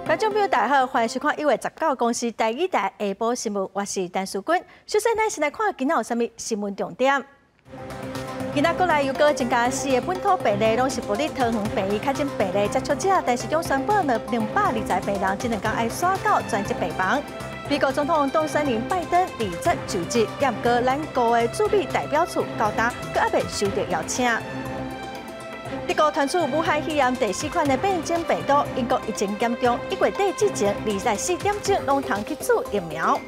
观众朋友，大家好，欢迎收看1月19公司第2台下晡新闻，我是陈淑君。首先，咱先来看今仔有啥物新闻重点。今仔国内又搁增加4个本土病例，拢是保利桃园病院确诊病例接触者，但是中宣布了220病人这2天爱刷到专责病房。美国总统当选人拜登离职就职，也毋过咱国的驻美代表处到达，搁还未收到邀请。德国传出武汉肺炎第4款的变种病毒，英国疫情严重，1月底之前24点钟拢通去注疫苗。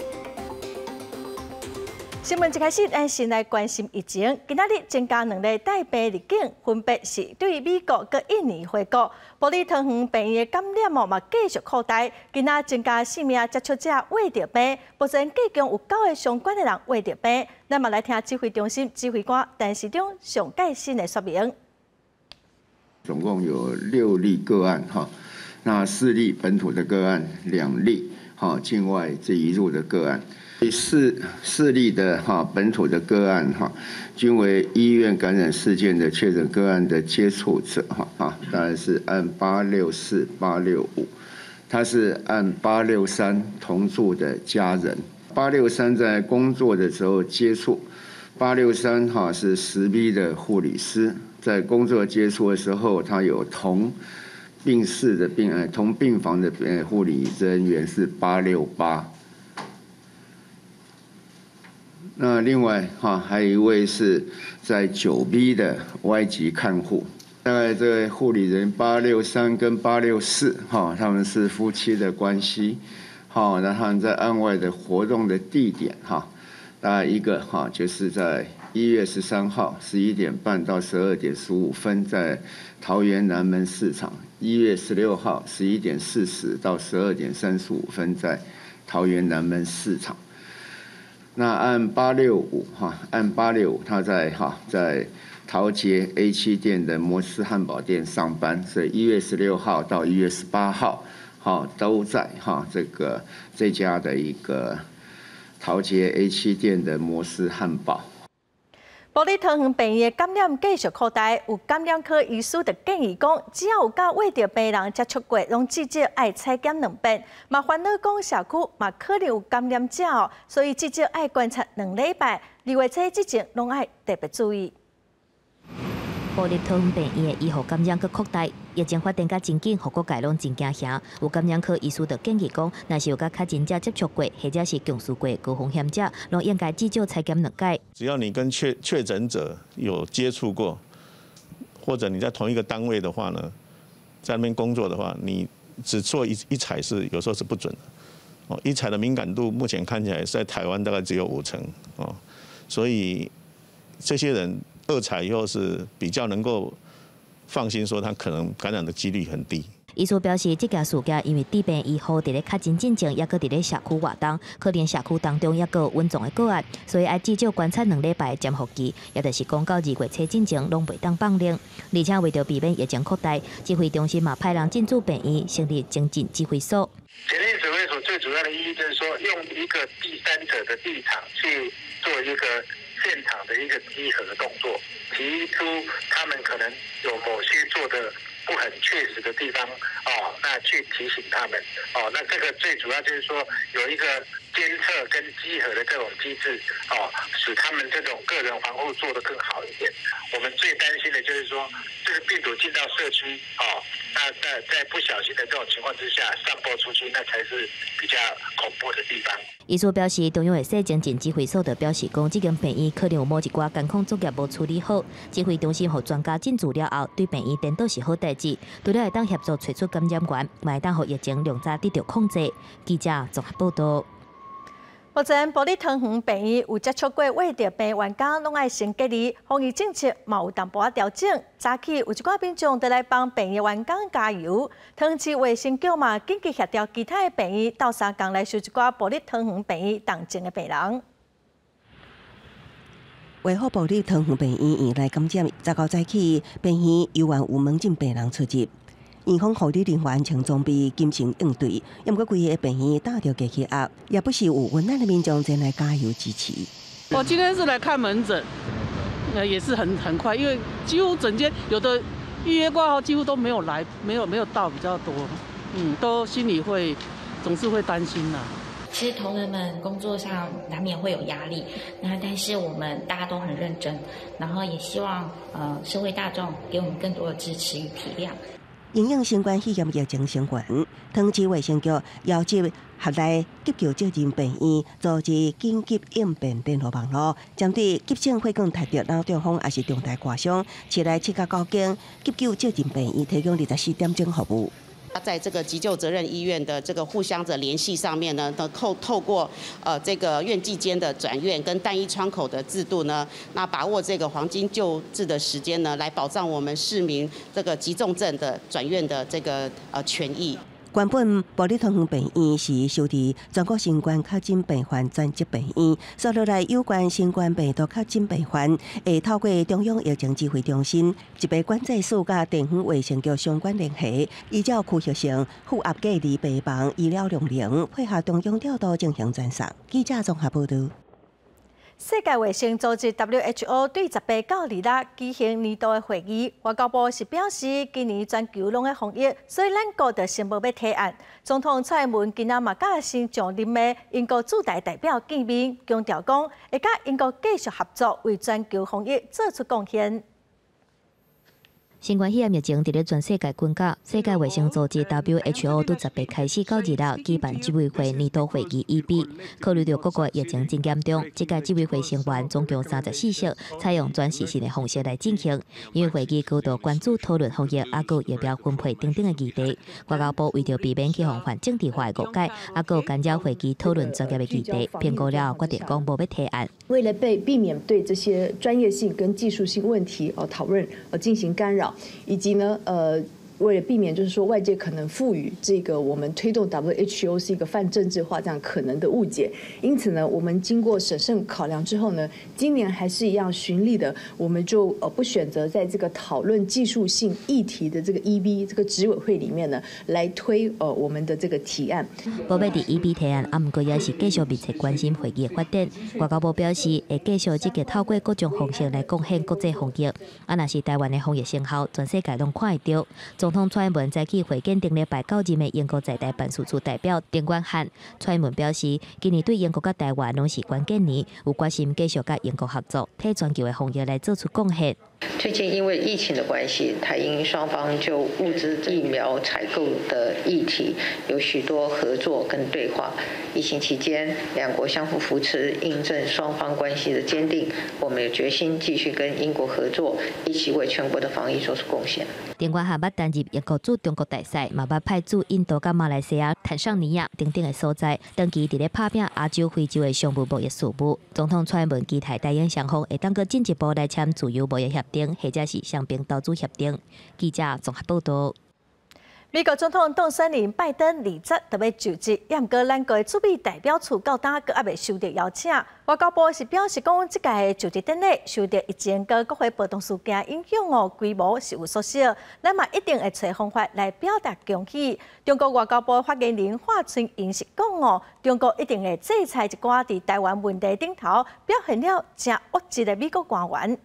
新闻一开始，咱先来关心疫情。今仔日增加2例带病入境，分别是对美国佮印尼回国。保利桃园病院的感染嘛继续扩大，今仔增加4名接触者患着病，目前计共有9个相关的人患着病。咱嘛来听指挥中心指挥官陈时中上最新的说明。总共有6例个案哈，那4例本土的个案，2例境外这一入的个案。4例的本土的个案均为医院感染事件的确诊个案的接触者当然是按864、865，他是按863同住的家人，863在工作的时候接触，863是10B 的护理师，在工作接触的时候，他有同病室的同病房的护理人员是868。那另外还有一位是在9B 的 Y 级看护，大概这位护理人863跟864他们是夫妻的关系，那他们在案外的活动的地点大概一个就是在1月13号11点半到12点15分在桃园南门市场，1月16号11点40到12点35分在桃园南门市场。那按865按865，他在桃捷 A7 店的摩斯汉堡店上班，所以1月16号到1月18号都在这家的一个桃捷 A7 店的摩斯汉堡。保利桃园病院感染继续扩大，有感染科医师就建议讲，只要有甲患着病人接触过，拢至少爱采检2遍。嘛烦恼讲社区嘛可能有感染者哦，所以至少爱观察2礼拜。2月初之前拢爱特别注意。保利桃园病院的医护感染佮扩大，疫情发展甲真紧，各界拢真惊吓。有感染科医师就建议讲，若是有甲确诊者接触过，或者是共事过高风险者，拢应该至少采检2届。只要你跟确诊者有接触过，或者你在同一个单位的话呢，在那边工作的话，你只做一采是有时候是不准的。一采的敏感度目前看起来在台湾大概只有50%所以这些人2采以后是比较能够放心说他可能感染的几率很低。医师表示，这件事件因为治病医护伫咧确诊进程，也搁伫咧社区活动，可能社区当中也搁有稳重的个案，所以爱至少观察2礼拜的潜伏期，也就是讲到2月初进程拢袂当放零。而且为着避免疫情扩大，指挥中心嘛派人进驻病院，成立精进指挥所。检验指挥所最主要的意义就是说，用一个第三者的立场去做一个现场的一个稽核的动作，提出他们可能有某些做的不很确实的地方那去提醒他们那这个最主要就是说有一个监测跟稽核的这种机制使他们这种个人防护做得更好一点。我们最担心的就是说，这个病毒进到社区那在不小心的这种情况之下散播出去，那才是比较恐怖的地方。医师表示，中央的市精进指挥所就表示讲，这间病院可能有某一寡监控作业无处理好，指挥中心和专家进驻了后，对病院颠倒是好代志，除了会当协助找出感染源，嘛会当互疫情量早得到控制。记者综合报道。目前保利桃园病院有接触过患着病员工，拢爱先隔离，防疫政策嘛有淡薄调整。早起有一寡民众就来帮病院员工加油。桃园市卫生局嘛紧急协调其他的病院，斗相共来收一寡保利桃园病院重症的病人。为好保利桃园病院来感染，19早起病院由原有门诊病人出入。院方护理人员请装备进行应对，也不过规个病院大着加起压，也不是有温暖的民众前来加油支持。我今天是来看门诊，也是很快，因为几乎整间有的预约挂号几乎都没有来，没有到比较多。都心里总是会担心啦。其实同仁们工作上难免会有压力，但是我们大家都很认真，然后也希望社会大众给我们更多的支持与体谅。因应新冠肺炎疫情升温，汤市卫生局邀集合内急救救人病院组织紧急应变电话网络，针对急性血管塌着脑中风也是重大刮伤，7来7甲9间急救救人病院提供24点钟服务。在这个急救责任医院的这个互相的联系上面呢，透过这个院际间的转院跟单一窗口的制度呢，那把握这个黄金救治的时间呢，来保障我们市民这个急重症的转院的这个权益。原本保利同园病院是属于全国新冠确诊病患专责病院，所落来有关新冠病毒确诊病患，会透过中央疫情指挥中心一笔管制署甲地方卫生局相关联系，依照区域性负压隔离病房医疗量能，配合中央调度进行转送。记者综合报道。世界卫生组织 WHO 对18到26举行年度的会议，外交部是表示，今年全球拢在防疫，所以咱国就先无要提案。总统蔡英文今仔嘛甲新上任的英国驻台代表见面，强调讲会甲英国继续合作，为全球防疫做出贡献。新冠肺炎疫情伫咧全世界滚搞，世界卫生组织 WHO 对18开始到26举办执委会年度会议议比，考虑到各国疫情真严重，这届执委会成员总共34席，采用转时性的方式来进行。因为会议高度关注讨论防疫，也有疫苗分配等等的议题。外交部为着避免去防范政治化的误解，也有干扰会议讨论专业的议题，评估了决定讲无要提案。为了避免对这些专业性跟技术性问题讨论进行干扰。以及呢，为了避免就是说外界可能赋予这个我们推动 WHO 是一个泛政治化这样可能的误解，因此呢，我们经过审慎考量之后呢，今年还是一样循例的，我们就不选择在这个讨论技术性议题的这个 EB 这个执委会里面呢，来推我们的这个提案。无要伫 EB 提案，不过也是继续密切关心会议的发展。外交部表示，会继续积极透过各种方式来贡献国际防疫。若是台湾的防疫成效，全世界拢看得到。总统蔡英文早起会见顶礼拜9日的英国在台办事处代表丁冠汉。蔡英文表示，今年对英国甲台湾拢是关键年，有决心继续甲英国合作，替全球的防疫来做出贡献。最近因为疫情的关系，台英双方就物资疫苗采购的议题有许多合作跟对话。疫情期间，两国相互扶持，印证双方关系的坚定。我们有决心继续跟英国合作，一起为全国的防疫做出贡献。丁冠汉捌担任英国驻中国大使，嘛捌派驻印度、甲马来西亚、坦桑尼亚等等的所在，长期伫咧拍拼亚洲、非洲的商务贸易事务。总统蔡英文期待台英双方会当个进一步来签自由贸易协定，或者是双边投资协定。记者综合报道。美国总统当选人拜登20日就要就职，也毋过咱国的驻美代表处到今还未收到邀请。外交部是表示讲，这届就职典礼受到疫情跟国会暴动事件影响规模是有缩小，咱嘛一定会找方法来表达恭喜。中国外交部发言人华春莹是讲中国一定会制裁一寡伫台湾问题顶头表现了真恶质的美国官员。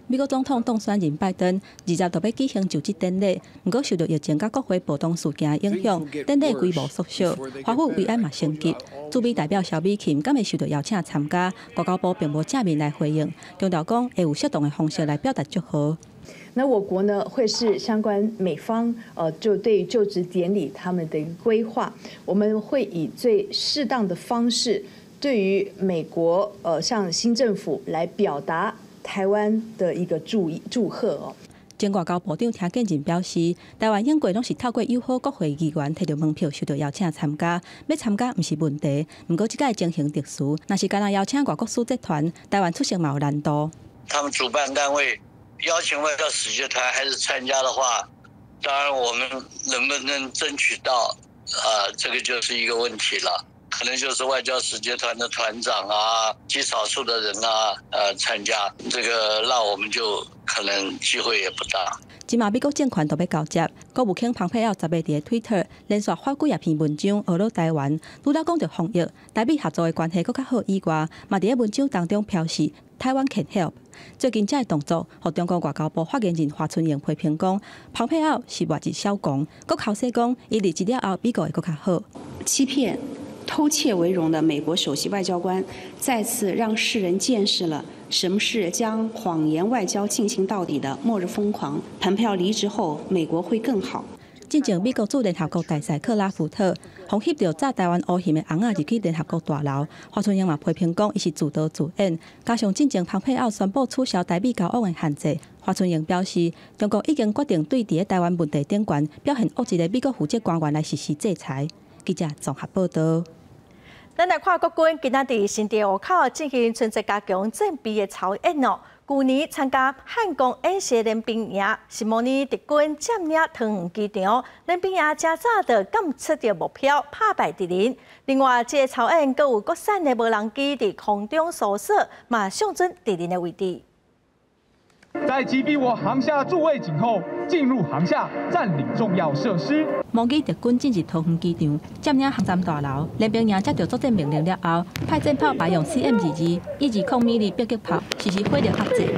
美国总统当选人拜登20日就要举行就职典礼，不过受到疫情甲国会暴动事件影响，典礼规模缩小，华府维安嘛升级。驻美代表萧美琴敢会受到邀请参加，外交部并无正面来回应，强调讲会有适当的方式来表达祝贺。那我国呢，会是相关美方就对于就职典礼他们的规划，我们会以最适当的方式，对于美国向新政府来表达台湾的一个祝贺。前外交部长听见人表示，台湾英国拢是透过友好国会议员摕到门票，受到邀请参加。要参加毋是问题，不过这届情形特殊，若是干那邀请外国使节团，台湾出席嘛有难度。他们主办单位邀请外交使节团还是参加的话，当然我们能不能争取到，这个就是一个问题了。可能就是外交使节团的团长啊，极少数的人啊，参加这个，那我们就可能机会也不大。即马美国政权都要交接，国务卿蓬佩奥10月伫 Twitter 连续发几篇文章，讹到台湾，除了讲到防疫、台美合作的关系更较好以外，嘛伫文章当中表示台湾 can help。最近这个动作，互中国外交部发言人华春莹批评讲，蓬佩奥是末日小公，佮口说讲伊离职了后，美国会更较好。欺骗、偷窃为荣的美国首席外交官，再次让世人见识了什么是将谎言外交进行到底的末日疯狂。蓬佩奥离职后，美国会更好。进前，美国驻联合国大使克拉福特红翕到炸台湾乌线的翁仔入去联合国大楼，华春莹嘛批评讲伊是自导自演，加上进前蓬佩奥宣布取消台美交往的限制。华春莹表示，中国已经决定对伫台湾问题顶悬表现恶质的美国负责官员来实施制裁。记者综合报道。咱来看国军今仔伫新店湖口进行春节加强战备的操演哦。去年参加汉光演习练兵营是模拟敌军占领桃园机场，练兵营较早就监测到目标，打败敌人。另外，这个操演阁有国产的无人机伫空中搜索，嘛象征敌人的位置。在击毙我航下驻卫警后，进入航下占领重要设施。模拟敌军进入桃园机场，占领航站大楼。练兵营接到作战命令了后，派战炮排用 CM22、120米的迫击炮，实施火力压制。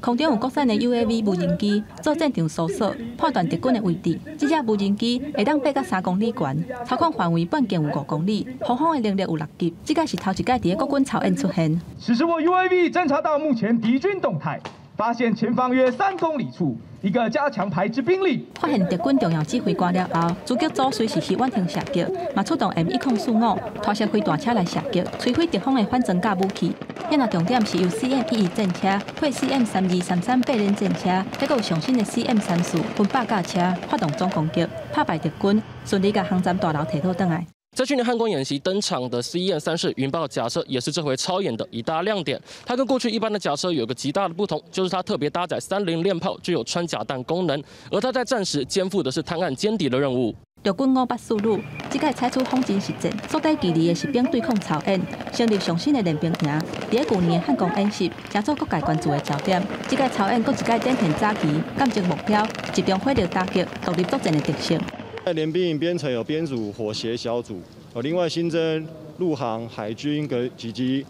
空中有国产的 UAV 无人机做战场搜索，判断敌军的位置。这只无人机会当飞到3公里悬，操控范围半径有5公里，后方的能力有6级。这个是头一届伫国军操演出现。此时我 UAV 侦察到目前敌军动态，发现前方约3公里处一个加强排之兵力。发现敌军重要指挥官了后，狙击组随时完成射击，嘛出动 M1045拖射飞弹车来射击，摧毁敌方的反装甲武器。演练重点是由 CM11战车配 CM32、338连战车，再有上新的 CM34分8架车发动总攻击，打败敌军，顺利把航站大楼提倒转来。在去年汉光演习登场的 CEM-34云豹甲车，也是这回操演的一大亮点。它跟过去一般的甲车有个极大的不同，就是它特别搭载30链炮，具有穿甲弹功能，而它在战时肩负的是探案歼敌的任务。陆军584旅即届采取仿真实战，所带基地的士兵对抗操演，成立上新的练兵营。伫去年的汉光演习，加做各界关注的焦点。即届操演，佫一届展现早期感知目标，集中火力打击独立作战的特性。在联兵营编成有编组火协小组，另外新增陆航、海军以及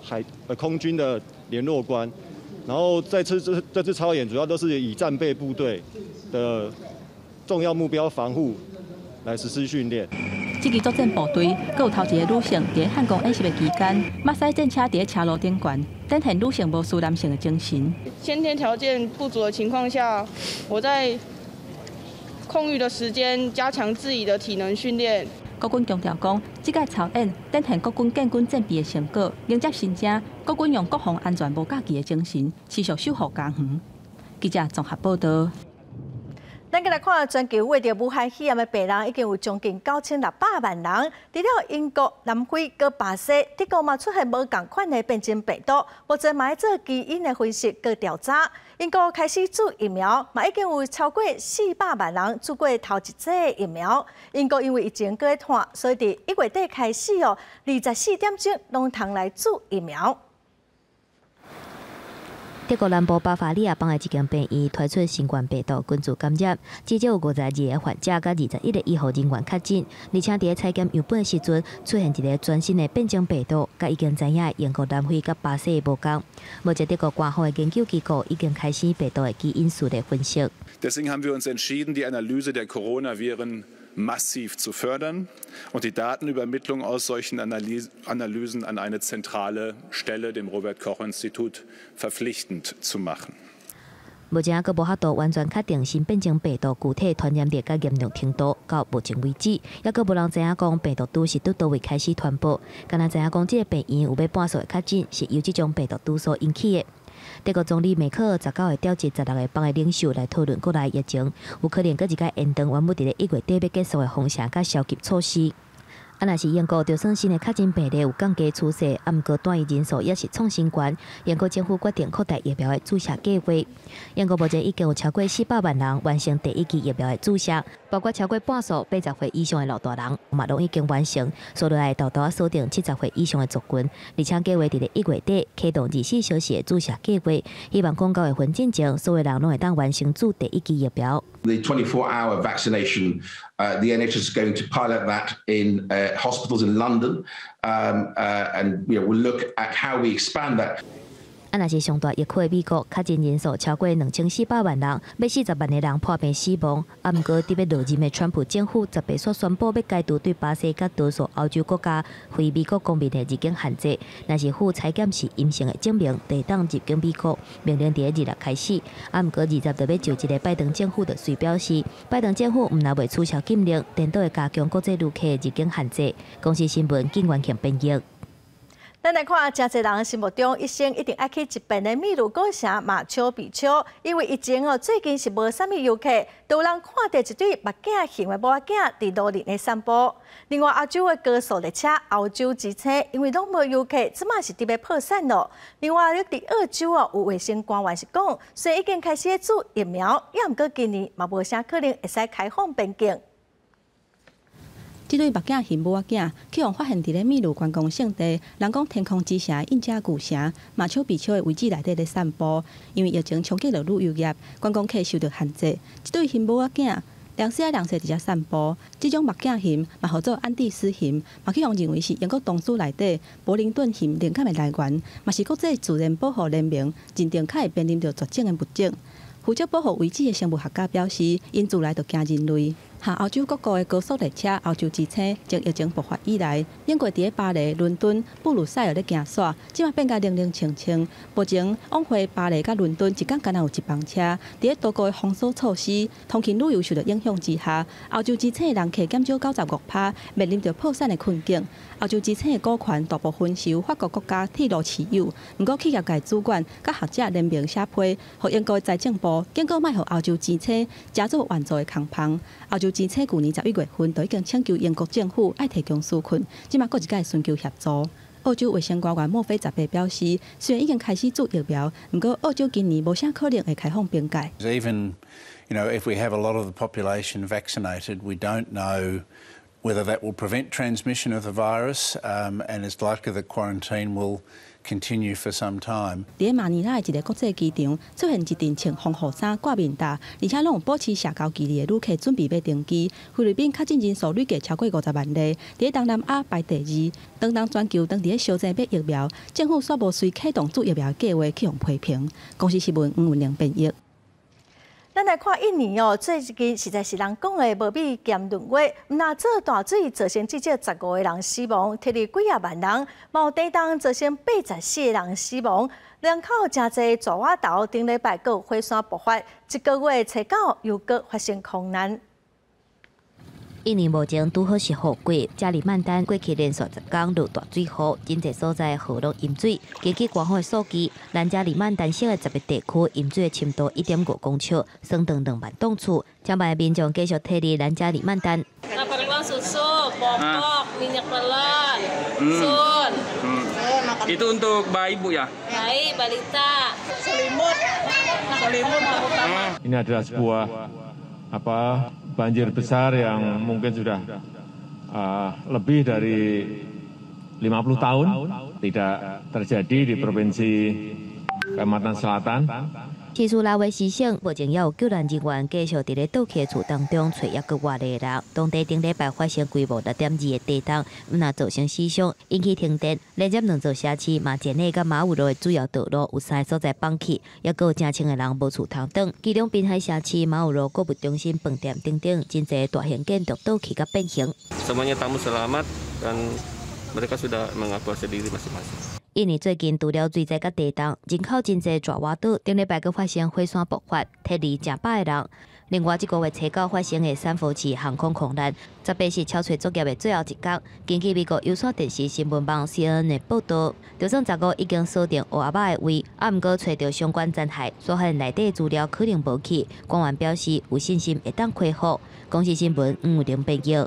空军的联络官。然后这次操演主要都是以战备部队的重要目标防护来实施训练。这支作战部队，佮有头一个女性伫汉光演习的期间，马赛战车伫车路顶悬，展现女性无输男性的精神。先天条件不足的情况下，我在空余的时间加强自己的体能训练。国军强调讲，这届操演展现国军建军战备的成果，迎接新政，国军用国防安全无假期的精神，持续守护家园。记者综合报道。咱来看，全球为着武汉肺炎的病人已经有将近9600万人。除了英国、南非、佮巴西，德国嘛出现无共款的变种病毒，目前嘛要做基因的分析佮调查。英国开始注疫苗，嘛已经有超过400万人注过头一剂疫苗。英国因为疫情搁在拖，所以伫1月底开始24点钟拢通来注疫苗。德国南部巴伐利亚邦的一间病院推出新冠病毒群组感染，至少有52个患者，甲21个医护人员确诊，而且伫采检样本的时阵出现一个全新的变种病毒，甲已经知影的英国、南非、甲巴西的无共。目前德国官方的研究机构已经开始病毒的基因数的分析。Deswegen haben wir uns entschieden, die Analyse der Coronaviren massiv zu fördern und die Datenübermittlung aus solchen Analysen an eine zentrale Stelle, dem Robert-Koch-Institut, verpflichtend zu machen. 目前阁无法度完全确定新变种病毒具体传染力甲严重程度，到目前为止，也阁无人知影讲病毒株是伫倒位开始传播。敢若知影讲，这个病院有要半数的确诊是由这种病毒株所引起的。德国总理梅克尔19日召集16个邦的领袖来讨论国内疫情，有可能搁一届延长原本伫咧1月底要结束的封城甲消极措施。若是英国就算新的确诊病例有降低趋势，毋过转移人数也是创新高。英国政府决定扩大疫苗的注射计划。英国目前已经有超过400万人完成第1剂疫苗的注射，包括超过半数80岁以上的老大人，嘛拢已经完成，所以来豆豆锁定70岁以上的族群，而且计划伫1月底启动24小时的注射计划，希望公告的份进前，所有人拢会当完成注第一剂疫苗。The 24-hour vaccination, the NHS is going to pilot that in hospitals in London, and we'll look at how we expand that. 若是上大疫区的美国，确诊人数超过2400万人，要40万的人破病死亡。毋过，特别落任的川普政府18煞宣布要解除对巴西甲多数欧洲国家非美国公民的入境限制。若是附采检是阴性的证明，得当入境美国。命令伫2日开始。毋过20就要就一个拜登政府的随表示，拜登政府毋若未取消禁令，颠倒会加强国际旅客的入境限制。公司新闻金元庆编译。咱来看，真侪人心目中一生一定爱去一遍的秘鲁古城马丘比丘，因为以前最近是无啥物游客，都有人看到一对目镜型的母仔伫路边的散步。另外，欧洲的高速列车欧洲之星，因为拢无游客，即马是伫要破产咯。另外，伫澳洲有卫生官员是讲，虽然已经开始注疫苗，也毋过今年嘛无啥可能会使开放边境。这对目镜型母仔去互发现伫咧秘鲁观光胜地，人讲天空之城印加古城马丘比丘的遗址内底咧散步，因为疫情冲击了旅游业，观光客受到限制。这对型母仔两时伫遮散步，这种目镜型嘛号做安第斯型，嘛去互认为是英国东主内底柏林顿型灵感的来源，嘛是国际自然保护联盟认定较会面临着绝种的物种。负责保护遗址的生物学家表示，因自来就惊人类。下欧洲各国的高速列车欧洲之星，从疫情爆发以来，英国伫巴黎、伦敦、布鲁塞尔咧行线，即马变甲零零清清。目前往回巴黎甲伦敦一天敢若有1班车。伫多国的封锁措施、通勤旅游受到影响之下，欧洲之星的人客减少95%，面临着破产的困境。欧洲之星的股权大部分是由法国国家铁路持有，不过企业界主管甲学者联名写批，互英国财政部警告卖互欧洲之星加做援助的空房。欧洲之星去年11月份就已经请求英国政府爱提供纾困，即马搁一届寻求协助。澳洲卫生官员莫菲18表示，虽然已经开始注疫苗，不过澳洲今年无啥可能会开放边界。Even, if we have a lot of the population vaccinated, we don't know whether that will prevent transmission of the virus, and it's likely that quarantine will continue for some time. 伫马尼拉的一个国际机场出现一阵穿防护衫、挂面罩，而且拢有保持社交距离的旅客准备要登机。菲律宾确诊人数累计超过50万例，伫东南亚排第2。当全球当伫小镇买疫苗，政府煞无随启动注疫苗计划去用批评。公司新闻吴文亮编译。咱来看印尼最近实在是人讲的无比咸润话，那这大水造成至少15个人死亡，提里几啊万人，毛地动造成84个人死亡，人口真侪，爪哇岛顶礼拜各火山爆发，一个月找到又各发生空难。印尼目前拄好是雨季，加里曼丹过去连续10天落大水雨，真侪所在河拢淹水。根据官方的数据，南加里曼丹省的10个地区淹水的深度1.5公尺，升到2万栋厝。请办民众继续退离南加里曼丹。Itu untuk bayi Bu ya? Bayi, balita, selimut. Ini adalah sebuah banjir besar yang mungkin sudah lebih dari 50 tahun tidak terjadi di Provinsi Kalimantan Selatan. 起诉拉维市省目前也有救援人员继续伫咧倒去的厝当中找抑个活的人。当地顶礼拜发生规模6.2的地震，若造成死伤，引起停电。连接2座社区马杰内甲马武路的主要道路有3个所在放弃，抑个有成千个人无厝通等。其中滨海社区马武路购物中心饭店等等，真侪大型建筑倒去甲变形。Semuanya tamu selamat dan mereka sudah mengevakuasi diri masing-masing. 印尼最近除了水灾甲地震，人口真侪爪哇岛顶礼拜阁发生火山爆发，提离成百个人。另外，这个月初9发生的三佛市航空空难，18是超找作业的最后一天。根据美国有线电视新闻网 CNN 的报道，就算15已经锁定乌阿巴的位，毋过找到相关残骸，所含内底资料可能无去。官员表示有信心会当恢复。公司新闻吴玲编译。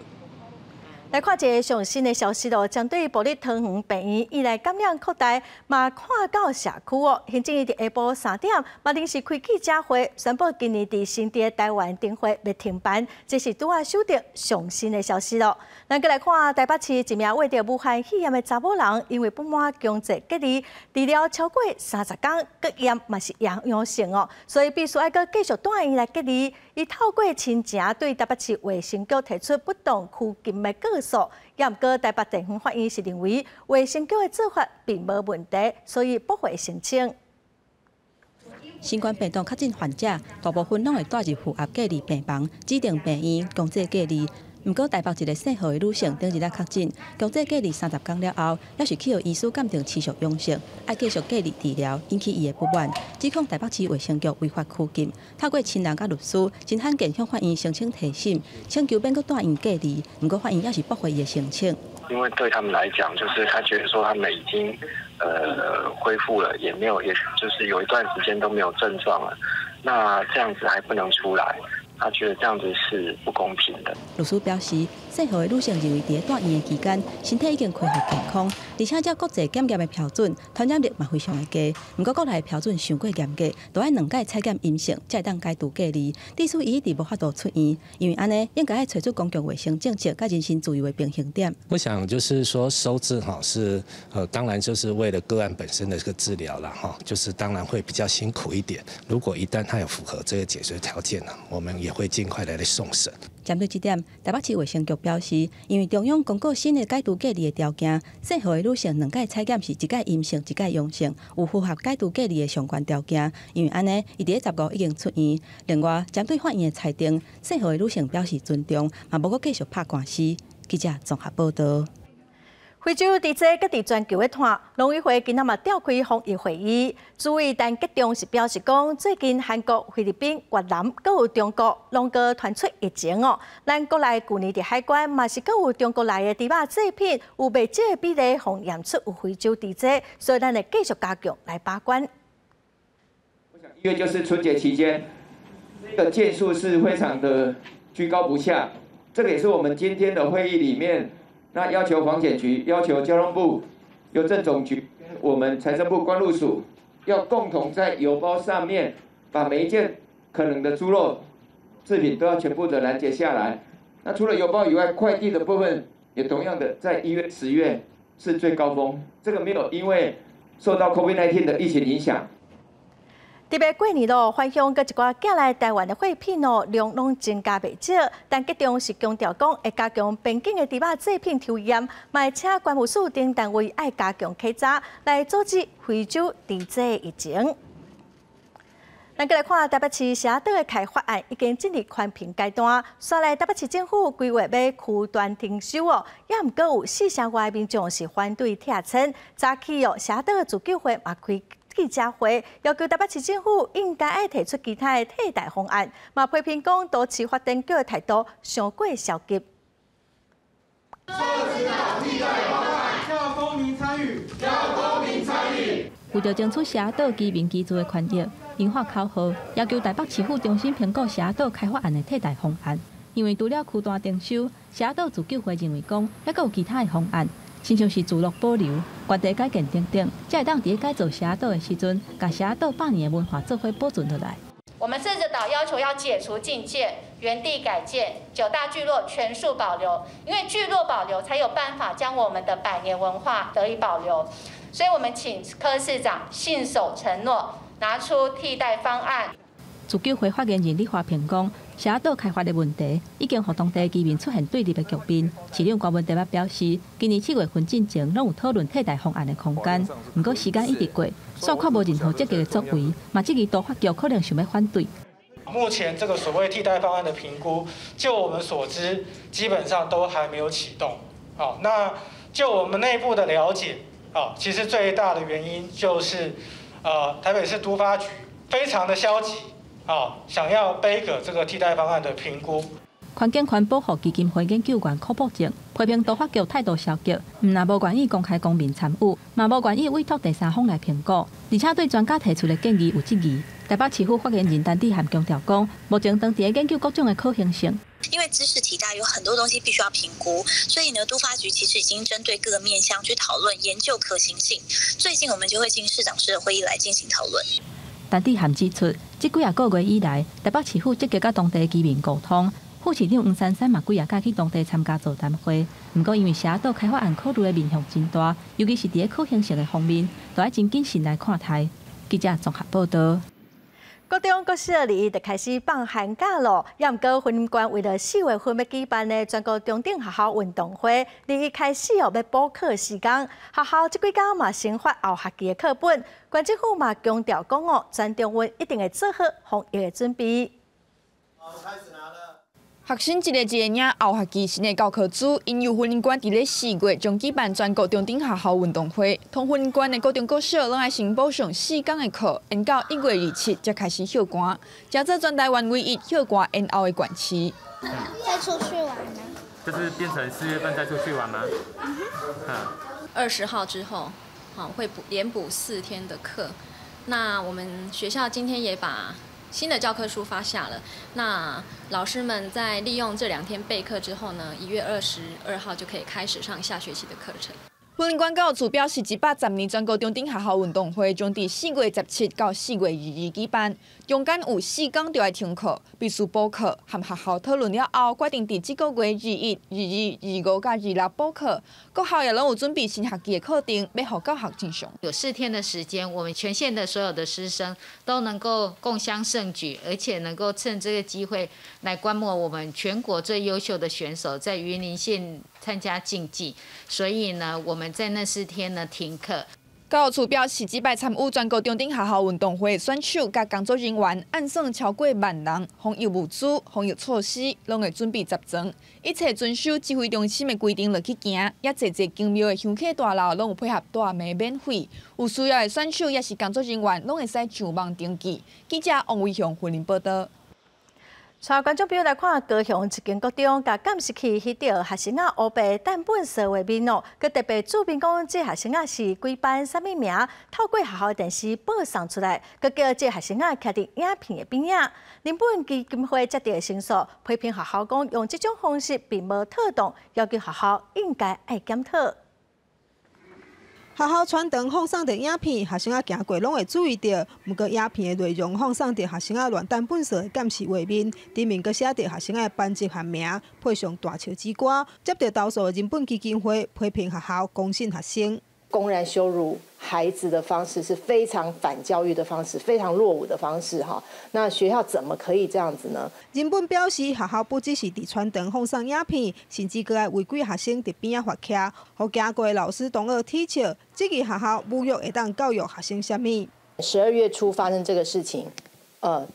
来看一个上新的消息咯，针对保利桃园病院以来感染扩大，嘛看到社区哦。行政院伫下晡3点，嘛临时开记者会，宣布今年伫新店台湾灯会要停办，这是拄啊收到上新的消息咯。咱再来看台北市一名患着武汉肺炎的查某人，因为不满强制隔离，治疗超过30天，各验嘛是阳性哦，所以必须要搁继续带伊来隔离。伊透过亲情对台北市卫生局提出不当拘禁的告诉，也毋过台北地方法院是认为卫生局的做法并无问题，所以驳回申请。新冠病毒确诊患者大部分拢会带入负压隔离病房，指定病院强制隔离。不过，台北一个姓何的女性顶日确诊，强制隔离30天了后，也是去予医师鉴定持续阳性，要继续隔离治疗，引起伊的不满，指控台北市卫生局违法拘禁。透过亲人甲律师，真罕见向法院申请提审，请求免搁带因隔离。不过，法院也是驳回伊的申请。因为对他们来讲，就是他觉得说他们已经恢复了，也就是有一段时间都没有症状了，那这样子还不能出来。他觉得这样子是不公平的。律师表示，姓何的女性认为，在带院的期间，身体已经恢复健康，而且照国际检验的标准，传染力嘛非常的低。不过国内的标准太过严格，都要2届采检阴性，才会当解除隔离。致使伊一直无法度出院，因为安尼应该要找出公共卫生政策甲人身自由的平衡点。我想就是说收治是当然就是为了个案本身的这个治疗啦就是当然会比较辛苦一点。如果一旦他有符合这个解决条件呢，我们也会尽快来送审。针对这点，台北市卫生局表示，因为中央公告新的解除隔离的条件，姓何的女性2届采检是1届阴性，1届阳性，有符合解除隔离的相关条件。因为安尼，伊伫15已经出院。另外，针对法院的裁定，姓何的女性表示尊重，嘛无搁继续拍官司。记者综合报道。非洲伫这各地全球的团，农委会今仔嘛召开防疫会议，主委陈吉仲是表示讲，最近韩国、菲律宾、越南，搁有中国，拢搁传出疫情哦。咱国内去年伫海关嘛是搁有中国来的猪肉制品，有未少的比例互验出有非洲伫这，所以咱会继续加强来把关。我想1月就是春节期间，这个件数是非常的居高不下，这个也是我们今天的会议里面。那要求防检局、要求交通部、邮政总局、我们财政部关路署，要共同在邮包上面把每一件可能的猪肉制品都要全部的拦截下来。那除了邮包以外，快递的部分也同样的，在1月、10月是最高峰。这个没有因为受到 COVID-19 的疫情影响。特别过年咯，返乡搁一寡寄来台湾的货品哦，量拢增加袂少。但吉中是强调讲，会加强边境的猪肉制品抽验，嘛会请关务署等单位爱加强稽查，来阻止非洲猪这疫情。咱再来看台北市社岛的开发案已经进入环评阶段，刷来台北市政府规划要区段停收哦，也毋过有4成外民众是反对拆迁。早起哦，社岛的自救会嘛开记者会，要求台北市政府应该爱提出其他的替代方案，嘛批评讲都市发展局的态度太过消极。要公民参与，要公民参与。为着争取社岛居民居住的权益，因发口号，要求台北市府重新评估社岛开发案的替代方案。因为除了区段征收，社岛自救会认为讲，还有其他的方案。亲像是自乐保留、原地改建等等，才会当伫改造社岛的时阵，把社岛100年的文化做伙保存落来。我们4个岛要求要解除禁建、原地改建，9大聚落全数保留，因为聚落保留才有办法将我们的100年文化得以保留。所以我们请柯市长信守承诺，拿出替代方案。自救会发言人李华平讲，社岛开发的问题已经让当地居民出现对立的局面。市长高文台北表示，今年7月份进前拢有讨论替代方案的空间，不过时间一直过，煞看无任何积极的作为，嘛质疑都发局可能想要反对。目前这个所谓替代方案的评估，就我们所知，基本上都还没有启动。好，那就我们内部的了解，其实最大的原因就是，台北市都发局非常的消极。想要背个这个替代方案的评估。环境环保护基金会研究员柯博正批评都发局态度消极，毋但无愿意公开公民参与，嘛无愿意委托第三方来评估，而且对专家提出的建议有质疑。台北市府发言人陈志涵强调讲，目前当地研究各种的可行性。因为知识题大有很多东西必须要评估，所以呢，都发局其实已经针对各个面向去讨论研究可行性。最近我们就会进市长室的会议来进行讨论。陈志涵指出，这几个月以来，台北市府积极甲当地居民沟通，副市长黄珊珊嘛几假去当地参加座谈会。不过因为社岛开发案考虑的面向真大，尤其是伫可行性的方面，都要真谨慎来看待。记者综合报道。高中国小2就开始放寒假咯，也毋过婚馆为了4月份要举办的全国中等学校运动会，2开始要补课时间，学校这几天嘛先发后学期的课本。县政府嘛强调讲哦，全中运一定会做好防疫的准备。学生一个领后学期新的教科书，因由婚姻馆伫咧4月将举办全国中等学校运动会，同婚姻馆的高中国小拢爱先补上4天的课，延到1月27才开始休歌，加做全台湾唯一休歌延后的馆期。再出去玩呢？就是变成4月份再出去玩吗？20号之后，会连补4天的课。那我们学校今天也把新的教科书发下了，那老师们在利用这2天备课之后呢，1月22号就可以开始上下学期的课程。婚姻馆教育处表示，110年全国中等学校运动会将伫4月17到4月22举办，中间有4天就要停课，必须补课。和学校讨论了后，决定伫这个月21、22、25甲26补课。各校也拢有准备新学期的课程，要互教学正常。有4天的时间，我们全县的所有的师生都能够共襄盛举，而且能够趁这个机会来观摩我们全国最优秀的选手在云林县参加竞技。所以呢，我们在那4天呢停课。教育处表示，这摆参与全国中等学校运动会选手甲工作人员按算超过1万人，防疫物资、防疫措施拢会准备10层，一切遵守指挥中心的规定落去行。也侪景庙的香客大楼拢有配合大卖免费，有需要的选手也是工作人员拢会使上网登记。记者王伟雄回应报道。带观众朋友来看高雄一间国中，甲监视器翕到学生仔乌白蛋本色画面哦，佮特别注明讲这学生仔是几班啥物名，透过学校电视播送出来，佮叫这学生仔徛伫影片的边仔。人本基金会接到的申诉，批评学校讲用这种方式并无妥当，要求学校应该爱检讨。学校传灯放送着影片，学生仔行过拢会注意到。不过影片的内容放送着学生仔乱弹本色的监视画面，顶面阁写着学生仔的班级和名，配上大笑之歌。接到投诉的人本基金会批评学校公信学生。公然羞辱孩子的方式是非常反教育的方式，非常落伍的方式哈。那学校怎么可以这样子呢？人本表示，学校不只是伫传灯放送影片，甚至阁爱违规学生伫边仔罚卡，互行过的老师同学踢笑。这个学校侮辱会当教育学生什么？12月初发生这个事情，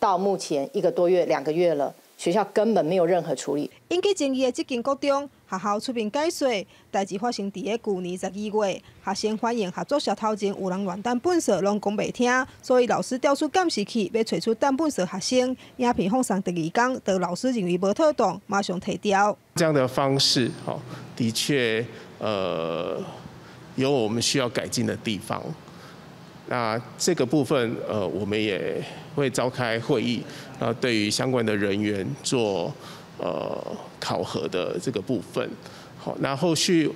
到目前1个多月、2个月了。学校根本没有任何处理。引起争议的这间国中，学校出面解说，代志发生伫去年12月，学生反映合作社头前有人乱弹本色，拢讲袂听，所以老师调出监视器，要找出弹本色学生。影片放送第2天，得老师认为无妥当，马上提掉。这样的方式，的确，有我们需要改进的地方。那这个部分，我们也会召开会议，对于相关的人员做考核的这个部分。好，那后续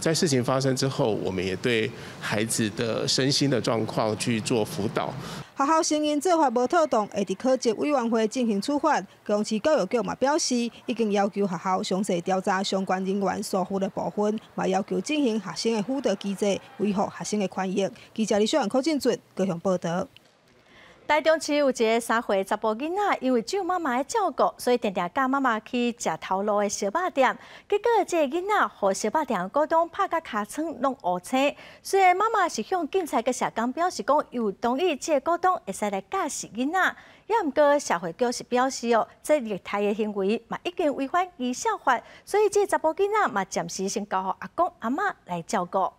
在事情发生之后，我们也对孩子的身心的状况去做辅导。学校承认做法无妥当，会伫考级委员会进行处罚。高雄市教育局嘛表示，已经要求学校详细调查相关人员疏忽的部分，嘛要求进行学生的辅导机制，维护学生的权益。记者李小阳、柯建准高雄报道。台中市有一个3岁查甫囡仔，因为只有妈妈的照顾，所以常常教妈妈去食头路的小肉店。结果这个囡仔和小肉店的股东拍甲尻川拢乌青。虽然妈妈是向警察跟社工表示讲，有同意这个股东会使来驾驶囡仔，也毋过社会局是表示哦，这虐待的行为嘛已经违反儿少法，所以这查甫囡仔嘛暂时先交予阿公阿嬷来照顾。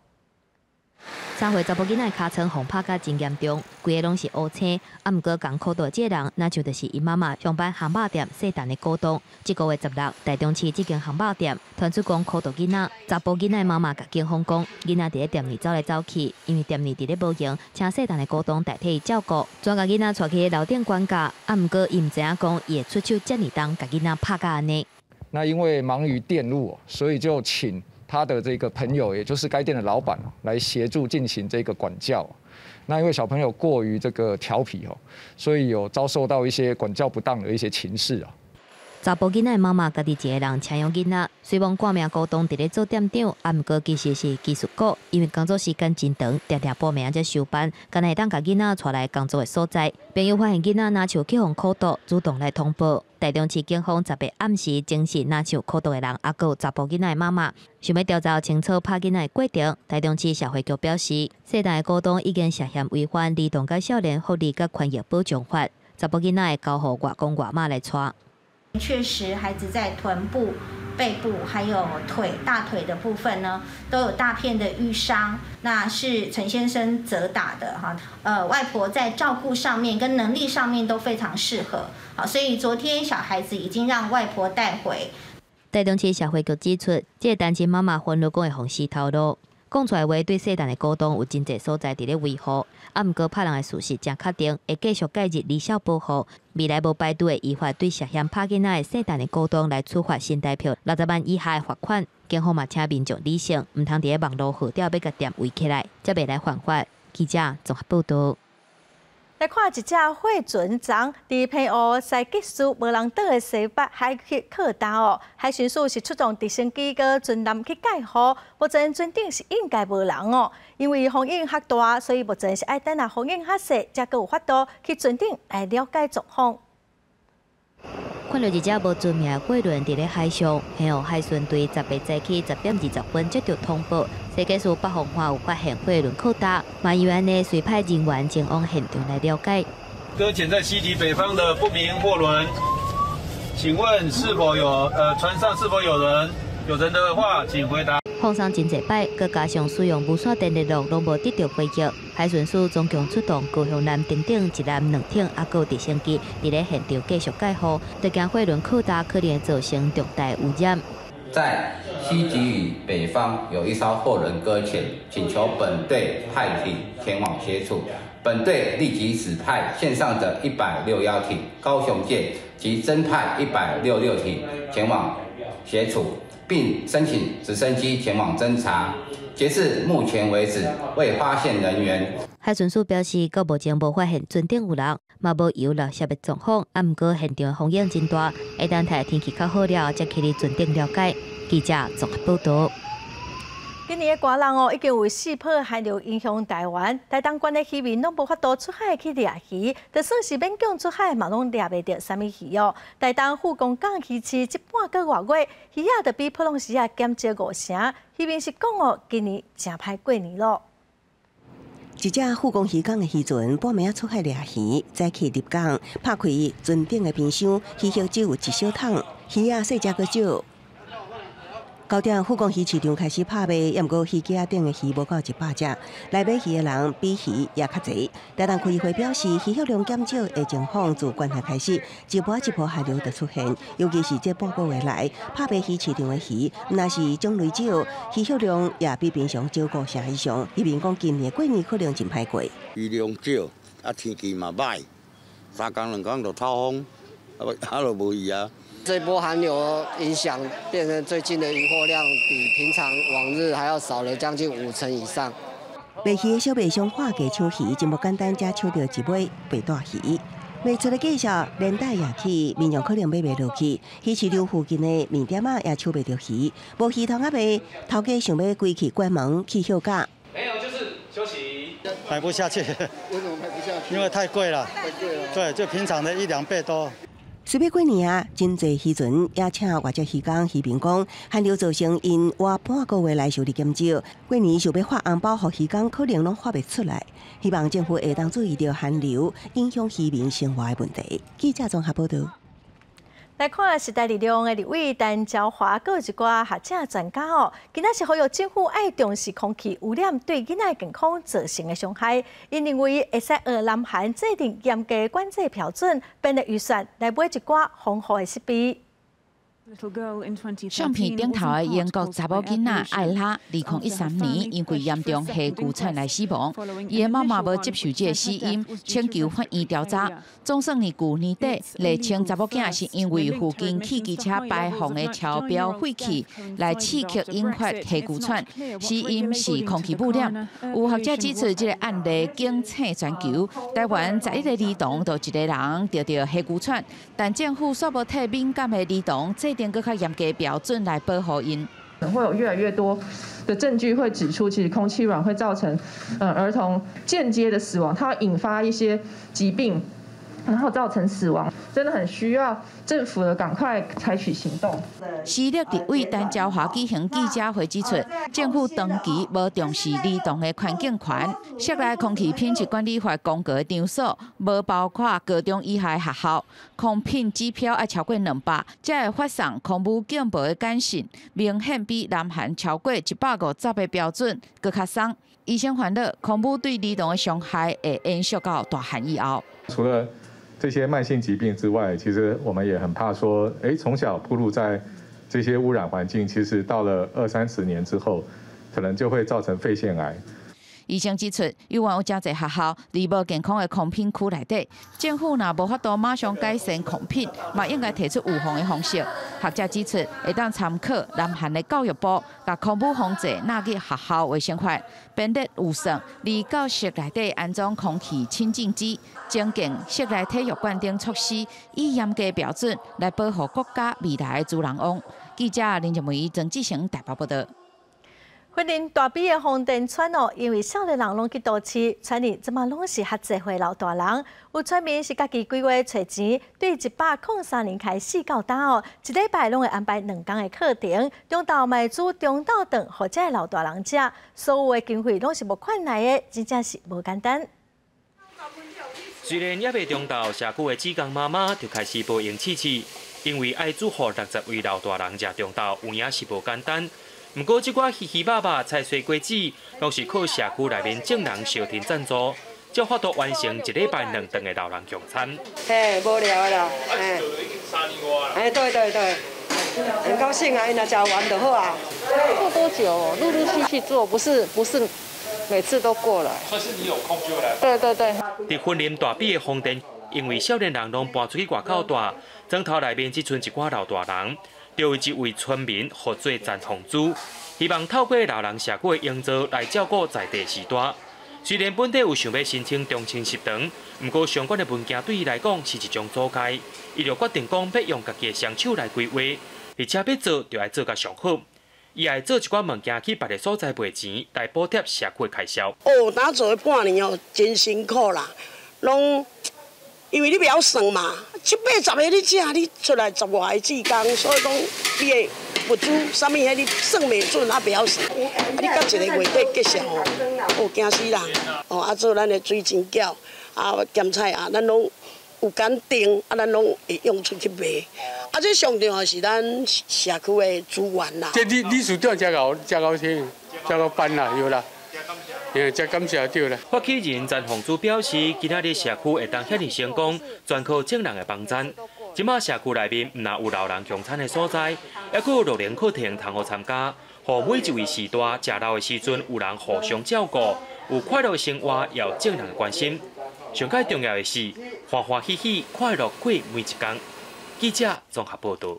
3岁查甫囡仔尻川互拍甲真严重，规个拢是乌青。毋过共苦到这个人，那就就是因妈妈上班汉堡店细蛋的股东。这个月16，台中市这间汉堡店传出讲苦到囡仔，查甫囡仔的妈妈甲警方讲，囡仔伫咧店里走来走去，因为店里伫咧无闲，请细蛋的股东代替伊照顾，专甲囡仔带去楼顶管教。毋过伊毋知影讲，伊会出手遮尔重，甲囡仔拍甲安尼。那因为忙于店务，所以就请他的这个朋友，也就是该店的老板来协助进行这个管教。那因为小朋友过于这个调皮所以有遭受到一些管教不当的一些情事啊。查甫囡仔的妈妈家己一个人请养囡仔，虽望挂名股东伫咧做店长，毋过其实是技术股，因为工作时间真长，常常半暝才收班，敢会当甲囡仔带来工作的所在。朋友发现囡仔若像去互苦毒，主动来通报。台中市警方10月暗时证实，若像苦毒的人，还佫有查甫囡仔的妈妈，想要调查清楚拍囡仔的过程。台中市社会局表示，细蛋的股东已经涉嫌违反《儿童甲少年福利甲权益保障法》，查甫囡仔会交互外公外妈来带。确实，孩子在臀部、背部还有大腿的部分呢，都有大片的淤伤，那是陈先生责打的哈。外婆在照顾上面跟能力上面都非常适合，好，所以昨天小孩子已经让外婆带回。台中市社会局指出，这个单亲妈妈愤怒讲会放弃头路。讲出来话对细蛋的股东有真侪所在伫咧维护，毋过拍人的事实真确定，会继续介入离校保护，未来无排队会依法对涉嫌拍囡仔的细蛋的股东来处罚新台币60万以下的罚款。警方嘛请民众理性，毋通伫咧网络号召要甲店围起来，则袂来犯法。记者综合报道。来看一只火船长伫澎湖西吉市无人岛的西北海去靠岛海巡署是出动直升机跟船舰去解护，目前船顶是应该无人因为风影较大，所以目前是爱等下风影较细，才有法度去船顶来了解状况。看到一只无船名的货轮伫咧海上，澎湖海巡队10月早起10点20分接到通报，西吉市北方花有发现货轮靠搭，嘛因为安尼随派人员前往现场来了解。搁浅在西堤北方的不明货轮，请问是否有船上是否有人？有人的话，请回答。放送真侪摆，佮加上使用无线电联络，拢无得到回应。海巡署总共出动高雄舰顶顶1舰2艇，还有直升机伫咧现场继续解护，就惊货轮靠搭可能会造成重大污染。在西堤屿北方有一艘货轮搁浅，请求本队派艇前往协助。本队立即指派线上的161艇高雄舰及增派166艇前往协助，并申请直升机前往侦查。截至目前为止，未发现人员。海巡署表示，到目前无发现船顶有人，嘛无有垃圾的状况。毋过现场风影真大，会等待天气较好了，才去船顶了解。记者综合报道。今年的寒冷已经有4波寒流影响台湾，台东县的渔民拢无法度出海去掠鱼，就算是勉强出海，嘛拢掠袂到啥物鱼台东富公港鱼市这半个月，鱼仔就比普通时啊减少5成。渔民是讲今年真歹过年咯。一只富公渔港的渔船半暝出海掠鱼，早起入港，拍开船顶的冰箱，鱼肉只有1小桶，鱼仔细只阁少。9点，富公鱼市场开始拍卖，也毋过鱼架顶的鱼无到100只，来买鱼的人比鱼也较侪。台东渔会表示，鱼肉量减少的情况自元旦开始，一波寒流就出现，尤其是这半个月来，拍卖鱼市场的鱼，若是种类少，鱼肉量也比平常少5成以上。渔民讲，今年过年可能真歹过。鱼量少，天气嘛歹，3天2天就透风，就无鱼啊。这波寒流影响，变成最近的渔获量比平常往日还要少了将近5成以上。卖鱼的小卖商化价抢鱼，真无简单，才抢到一尾白带鱼。卖出的价少，连带也起，民众可能买袂落去。鱼市场附近的面店也抢袂到鱼，无鱼通卖，头家想要关起关门去休假。没有，就是休息。买不下去。为什么买不下去？因为太贵了。太贵了。对，就平常的1、2倍多。随便过年啊，真侪渔船也请外籍渔工、渔民讲，寒流造成因活半个月来收入减少，过年想要发红包给渔工，可能拢发袂出来。希望政府会当注意到寒流影响渔民生活的问题。记者综合报道。来看时代力量的立委陈椒华，各一寡学者专家哦，今仔是呼吁政府爱重视空气污染对囡仔健康造成的伤害。因认为会使南韩制定严格管制标准，并的预算来买一寡防护的设备。 相片顶头的英国查某囡仔艾拉，2013年因为严重核骨颤来死亡。伊的妈妈无接受这个死因，请求法院调查。总算是旧年底，赖清查某囝是因为附近汽机车排放的超标废气来刺激引发核骨颤，死因是空气污染。有学者指出，这个案例经测全球，台湾11个儿童都一个人得到核骨颤，但政府煞无替敏感的儿童制定更较严格标准来保护因。会有越来越多的证据会指出，其实空气污染会造成儿童间接的死亡，它会引发一些疾病，然后造成死亡，真的很需要政府的赶快采取行动。时力立委陈椒华举行记者会指出，政府长期无重视儿童的环境权，涉内空气品质管理法公告的场所，无包括高中以下学校，空品指标要超过200，才会发送空污警报的简讯，明显比南韩超过150个标准更较松。医生烦恼，空污对儿童的伤害会延续到大汉以后。除了这些慢性疾病之外，其实我们也很怕说，从小暴露在这些污染环境，其实到了20-30年之后，可能就会造成肺腺癌。医生指出，有原有真侪学校离无健康的空品区内底，政府若无法度马上改善空品，嘛应该提出预防的方式。学者指出，会当参考南韩的教育部，把空污防治纳入学校卫生法，并列预算，离教室内底安装空气清净机，增建室内体育馆等措施，以严格标准来保护国家未来的自然网。记者林建梅、曾志成台北报道。 花莲大比的红灯村哦，因为少年人拢去赌市，村里即马拢是较侪回老大人。有村民是家己规划找钱，对103年开始到打哦，一礼拜拢会安排2天的课程，中昼卖煮中昼顿，或者老大人食，所有的经费拢是无款来的，真正是无简单。虽然还未中昼，社区的子公妈妈就开始报用试试，因为爱煮予60位老大人食中昼，有影是无简单。 不过，这寡稀稀巴巴菜水果子，拢是靠社区内面众人小tiền赞助，才法度完成一礼拜2顿的老人共餐。嘿，无聊啦，哎，对，很高兴啊，因若食完就好啊。做多久？陆陆续续做，不是每次都过来。算是你有空就来。对。伫婚姻大比的红灯，因为少年人拢搬出去外口住，庄头内面只剩一寡老大人。 就有一位村民合作赞同主，希望透过老人社区的营造来照顾在地时代。虽然本地有想要申请中青食堂，不过相关的文件对伊来讲是一种阻碍，伊就决定讲要用家己的双手来规划，而且要做就要做甲上好。伊爱做一寡物件去别个所在卖钱，来补贴社区的开销。打做了半年哦，真辛苦啦，拢。 因为你不晓算嘛，7、80个你食，你出来10外个志工，所以讲你的物资啥物迄你算袂准，啊不晓算。你到一个月底结束哦，惊死人！哦，做咱的水晶饺，咸菜咱拢有敢订，咱拢会用出去卖。这上重要是咱社区的资源啦。这你事长真够听，真够办啦，有啦。 真感谢对啦。发起人陈宏珠表示，今仔日社区会当遐尼成功，全靠众人的帮赞。即马社区内面唔但有老人共餐的所在，还佫有6年课程通好参加，互每一位时代食老的时阵有人互相照顾，有快乐的生活，也有众人的关心。上较重要的是，欢欢喜喜、快乐过每一天。记者综合报道。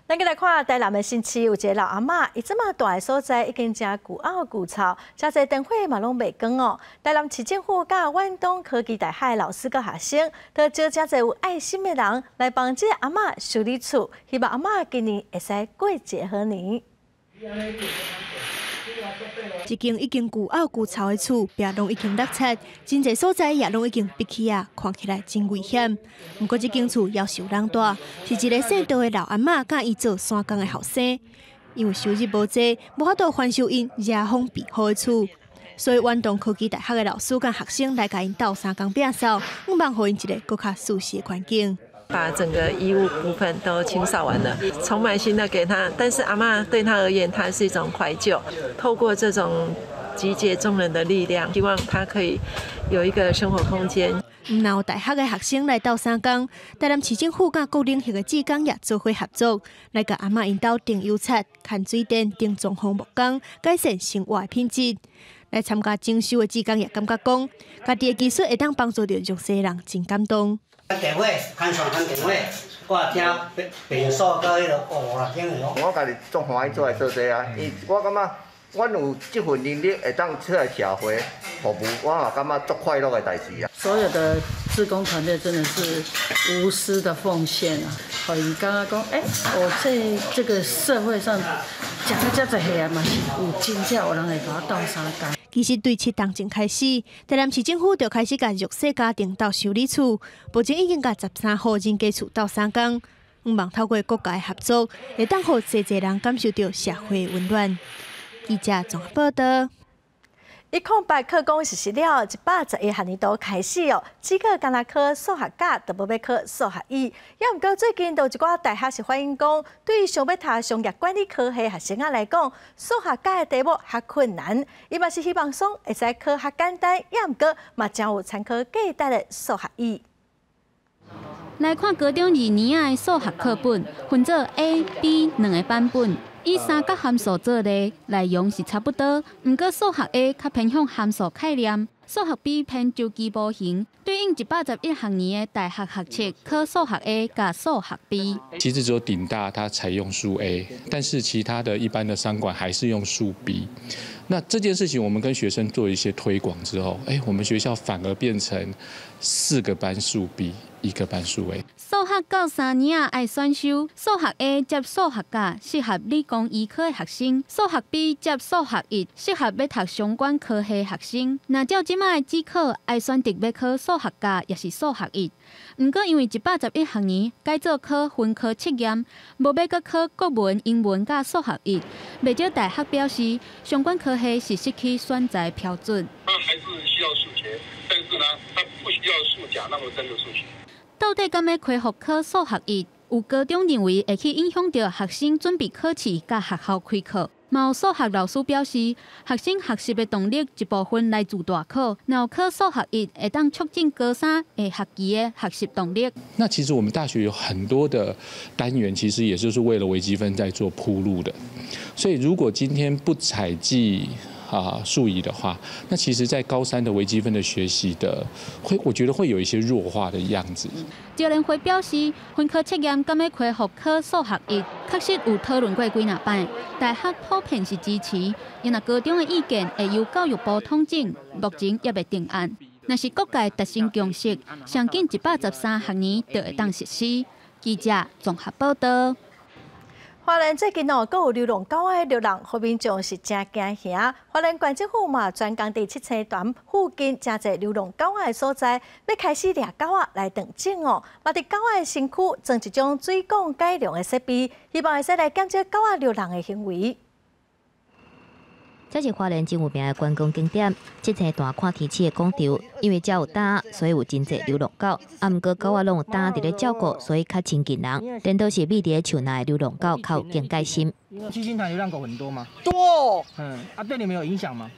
咱来看台南的新市有一个老阿嬷，伊即马住的所在已经真旧凹旧臭，真侪灯火嘛拢袂光哦。台南市政府甲远东科技大学老师甲学生，都招真侪有爱心的人来帮这阿嬷修理厝，希望阿嬷今年会使过一个好年。 一间已经旧凹旧臭的厝，壁拢已经落漆，真侪所在也拢已经闭起啊，看起来真危险。不过这间厝要受人住，是一个姓杜的老阿嬷甲伊做山工的后生，因为收入无济，无法度翻修因热风避雨的厝，所以远东科技大学的老师甲学生来甲因斗三工摒扫，希望互因一个更较舒适的环境。把整个衣物部分都清扫完了，充满心的给他。但是阿嬷对他而言，它是一种怀旧。透过这种集结众人的力量，希望他可以有一个生活空间。唔有大学的学生来到三江，台南市政府甲各领域的志工也做伙合作，来甲阿嬷引导订油漆、看水电、订装潢木工，改善生活的品质。来参加征收的志工也感觉讲，家己的技术会当帮助到弱势人，真感动。电话，看上看电话，我听平数到迄落哦，听哦。我家己足欢喜做来做这啊，因我感觉阮有这份能力会当出来社会服务，我嘛感觉足快乐的代志啊。所有的志工团队真的是无私的奉献啊！好，你刚刚讲，我在这个社会上，食到遮侪岁啊，嘛是有真正有人会甲我斗相共。其实对7当前开始，台南市政府就开始甲弱势家庭到修理处，目前已经甲13户人家厝到3工。希望透过各界的合作，会当互侪人感受到社会温暖。记者综合报道。108课纲实施了111学年度开始哦，只个干那考数学甲，就无要考数学医。也毋过最近有一寡大学是反映讲，对于想要读商业管理科系学生仔来讲，数学甲的题目较困难。伊嘛是希望说会使考较简单，也毋过嘛将有参考价值的数学医。来看高中2年的数学课本，分做 A、B 2个版本。以3角函数做例，内容是差不多，不过数学 A 较偏向函数概念，数学 B 偏周期模型。对应111学年的大学学测，考数学 A 加数学 B。其实只有顶大它采用数 A， 但是其他的一般的商管还是用数 B。那这件事情我们跟学生做一些推广之后，我们学校反而变成4个班数 B， 1个班数 A。数学到3年爱选修数学 A 接数学甲，适合理工医科的学生；数学 B 接数学1，适合要读相关科系学生。那照即摆的指考，爱选择要考数学甲，也是数学1。不过因为111学年改做考分科测验，无要搁考国文、英文甲数学1。不少大学表示，相关科系是失去选择标准。它还是需要数学，但是呢，它不需要数甲那么深的数学。到底敢要恢复考数学1？有高中认为会去影响到学生准备考试甲学校开课。嘛有数学老师表示，学生学习的动力一部分来自大考，若有考数学1，会当促进高3下学期的学习动力。那其实我们大学有很多的单元，其实也就是为了微积分在做铺路的。所以如果今天不采集数乙的话，那其实在高3的微积分的学习的我觉得会有一些弱化的样子。教联会表示，分科测验敢要恢复考数学1，确实有讨论过几若摆，大学普遍是支持，因若高中的意见会由教育部统整，目前也未定案。若是各界达成共识，上紧113学年就会当实施。记者综合报道。花莲最近阁有流浪狗的流浪，后民众是真惊吓。花莲县政府嘛专工伫7星段附近真侪流浪狗的所在，要开始掠狗来断种哦。嘛伫狗的身躯装一种水管改良的设备，希望会使来减少狗流浪的行为。这是花莲真有名的观光景点，7星段看天气的广场，因为遮有胆，所以有真侪流浪狗。毋过狗仔拢有胆伫咧照顾，所以较亲近人。颠倒是秘伫咧树内的流浪狗较有警戒心。七星潭流浪狗很多吗？多。对你们有影响吗？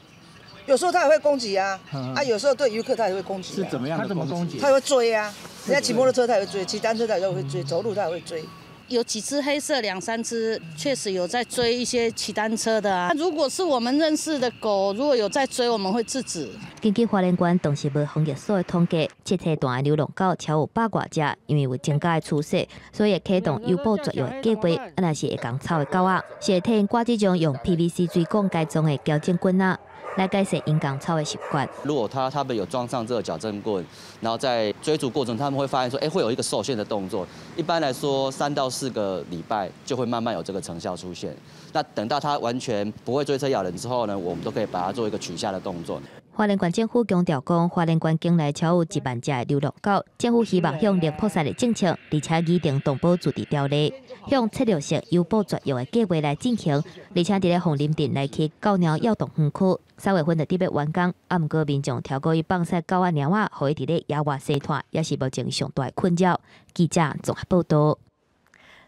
有时候它也会攻击啊，有时候对游客它也会攻击。是怎么样的攻击？它会追啊，人家骑摩托车它也会追，骑单车它也会追，走路它也会追。有几只黑色2、3只，确实有在追一些骑单车的啊。如果是我们认识的狗，如果有在追，我们会制止。根据花莲县动植物防疫所的统计，7星段的流浪狗超有100多只，因为有增加的趋势，所以会启动诱捕绝育的计划。若是会讲草的狗仔，是会替因挂这种用 PVC 水管改装的矫正棍仔。来改善因讲草的习惯。如果他们有装上这个矫正棍，然后在追逐过程，他们会发现说，会有一个受限的动作。一般来说，3到4个礼拜就会慢慢有这个成效出现。那等到它完全不会追车咬人之后呢，我们都可以把它做一个取下的动作。花莲县政府强调讲，花莲县境内超有1万只的流浪狗，政府希望向零扑杀的政策，而且拟定动保自治条例，向策略性优保绝育的计划来进行，而且伫咧凤林镇内去狗鸟要动园区，3月份就特别完工，毋过民众超过伊放杀狗仔猫仔，互伊伫咧野外生活，也是目前上大的困扰。记者综合报道。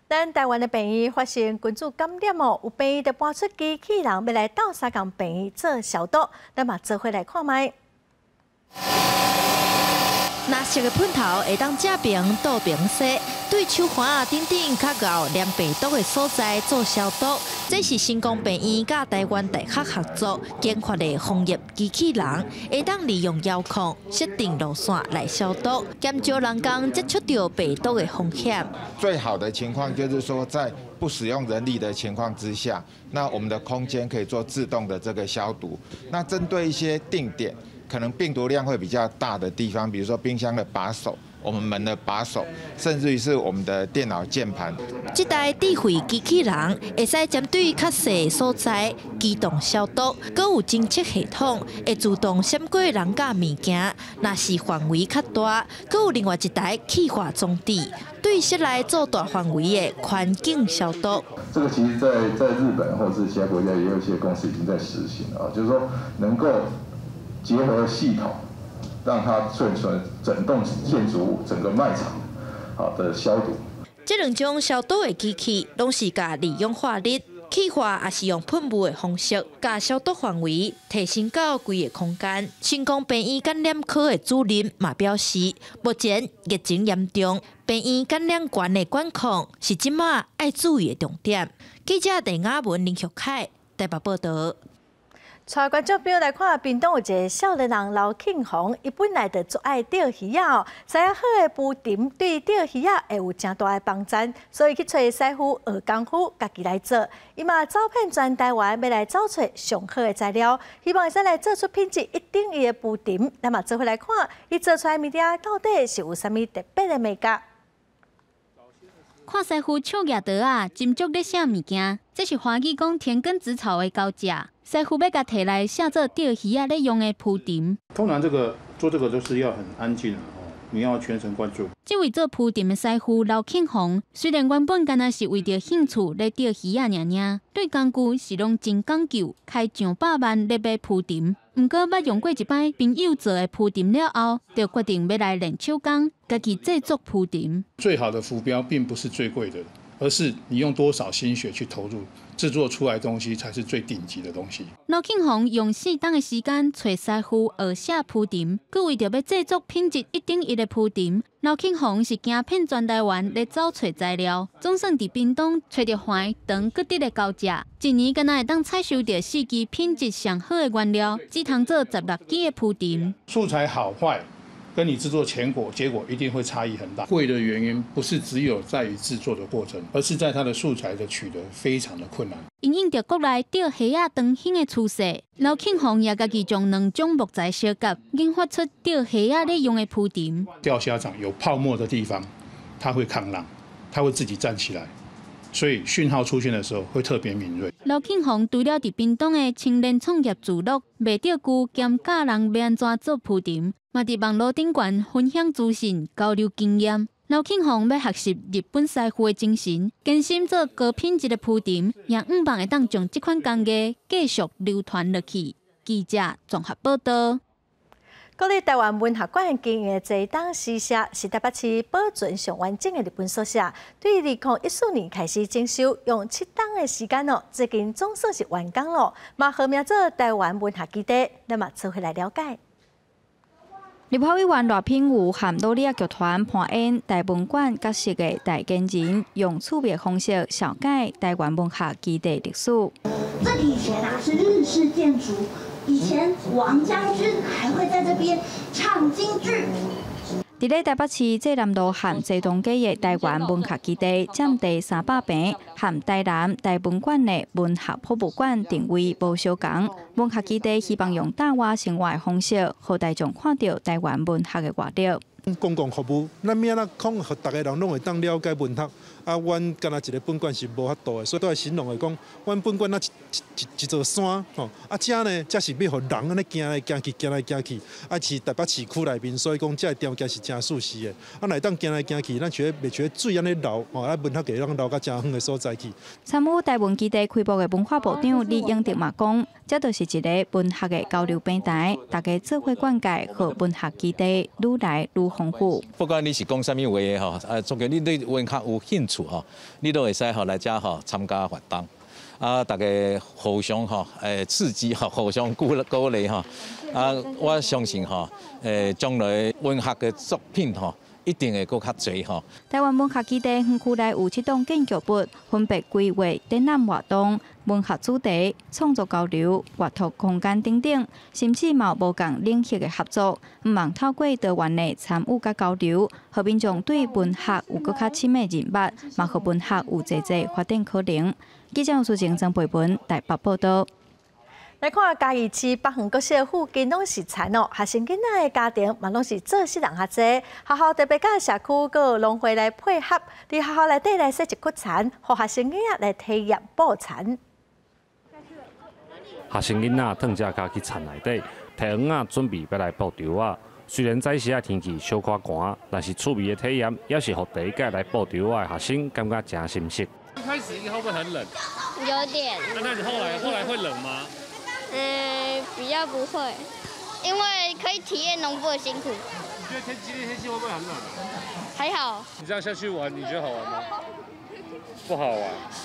咱台湾的病院发现群组感染哦，有病院就搬出机器人要来斗相共病院做消毒，咱嘛做伙来看卖。蓝色的喷头会当正平倒平洗，对手环啊等等较厚黏病毒的所在做消毒。这是新光病院甲台湾大学合作研发的防疫机器人，会当利用遥控设定路线来消毒，减少人工接触到病毒的风险。最好的情况就是说，在不使用人力的情况之下，那我们的空间可以做自动的这个消毒。那针对一些定点，可能病毒量会比较大的地方，比如说冰箱的把手、我们门的把手，甚至于是我们的电脑键盘。这台智慧机器人会使针对较细的所在机动消毒，阁有侦测系统会自动闪过人甲物件。若是范围较大，阁有另外一台气化装置，对室内做大范围的环境消毒。这个其实在日本或者是其他国家也有一些公司已经在实行了，就是说能够结合系统，让它顺整栋建筑物、整个卖场好的消毒。这2种消毒的机器，拢是甲利用化力、气化，也是用喷雾的方式，甲消毒范围提升到规个空间。新光病院感染科的主任嘛表示，目前疫情严重，病院感染源的管控是即马爱注意的重点。记者陈雅文、林旭凯台北报道。带观众朋友来看，屏东有一个少年人刘庆宏，伊本来就最爱钓鱼啊，知影好的浮沉对钓鱼啊会有真大的帮助，所以去找师傅学功夫，家己来做。伊嘛走遍全台湾，要来找出上好的材料，希望会使来做出品质一等于的浮沉。咱嘛做伙来看，伊做出来物件到底是有啥物特别的美感？看师傅手举刀啊，斟酌咧写物件，这是华语讲田根子草的高架。师傅要甲摕来写做钓鱼啊咧用的浮沉。通常做这个都是要很安静你要全神贯注。这位做浮沉的师傅刘庆宏，虽然原本敢若是为着兴趣咧钓鱼啊尔，对工具是拢真讲究，开上百万咧买浮沉。毋过捌用过一摆朋友做的浮沉了后，就决定要来练手工，家己制作浮沉。最好的浮标并不是最贵的，而是你用多少心血去投入，制作出来的东西才是最顶级的东西。刘庆宏用4天的时间找师傅学写浮沉，佮为着要制作品质一等一的浮沉，刘庆宏是行遍全台湾来找找材料，总算伫屏东找到环长各地的高价。一年敢若会当采收到4支品质上好的原料，只通做16支的浮沉。素材好坏，跟你制作结果一定会差异很大。贵的原因不是只有在于制作的过程，而是在它的素材的取得非常的困难。因应着国内钓虾仔长兴的趋势，刘庆宏也家己将2种木材小夹，研发出钓虾仔咧用的浮沉。钓虾场有泡沫的地方，它会抗浪，它会自己站起来，所以讯号出现的时候会特别敏锐。刘庆宏除了伫屏东的青年创业聚落卖钓具兼教人要安怎做浮沉，嘛伫网络顶悬分享资讯、交流经验。刘庆宏要学习日本师傅的精神，坚心做高品质的浮沉，也希望会当将这款工艺继续流传落去。记者综合报道。国立台湾文学馆经营的这档诗社是台北市保存上完整的日本宿舍，对2014年开始征收，用7天的时间最近总算是完工了，嘛号名做台湾文学基地，咱嘛做回来了解。立法委员罗品瑜和努力剧团盘演台文馆角色的大建人，用趣味方式小解台湾文学基地历史。这以前是日式建筑，以前王将军还会在这边唱京剧。伫咧台北市济南路和济东街的台湾文学基地，占地300平，和台南大文馆的文学博物馆定位无相同。文学基地希望用大话生活的方式，让大众看到台湾文学的活力。公共服务，咱免啦讲，互大家人拢会当了解文学。啊，阮干那一个本馆是无法度的，所以都会形容的讲，阮本馆那一座山吼，啊，遮呢，则是要互人安尼行来行去，行来行去，啊，是台北市区内面，所以讲这条件是真舒适的。啊，来当行来行去，咱袂觉得水安尼流，吼，啊，文学给咱流到真远的所在去。参与台文基地开幕的文化部长李永德嘛讲，这就是一个文学的交流平台，大家做伙灌溉，和文学基地愈来愈丰富。不管你是讲啥物话的吼，总之你对文学有兴趣吼，你都会使吼来遮吼参加活动。啊，大家互相吼，刺激吼，互相鼓励吼。啊，我相信吼，将来文学的作品吼，一定会更较侪吼。台湾文学基地园区内有7栋建筑物，分别规划展览活动、文学主题、创作交流、阅读空间等等，甚至嘛无共领域的合作，毋望透过多元的参与甲交流，互民众对文学有更较深的认识，嘛互文学有侪发展可能。记者苏晴曾培文台北报道。来看嘉义市北横国小附近拢是田哦，学生囡仔的家庭嘛拢是做事人较济，学校特别甲社区个农会来配合，伫学校内底来设一区田，互学生囡仔来体验捕田。学生囡仔腾只家去田内底，摕秧仔准备要来捕稻仔。虽然早时啊天气小可寒，但是趣味的体验也是互第一届来捕稻仔的学生感觉真新鲜。一开始会不会很冷？有点。那你后来会冷吗？比较不会，因为可以体验农夫的辛苦。你觉得今天天气会不会很冷？还好。你这样下去玩，你觉得好玩吗？不好玩。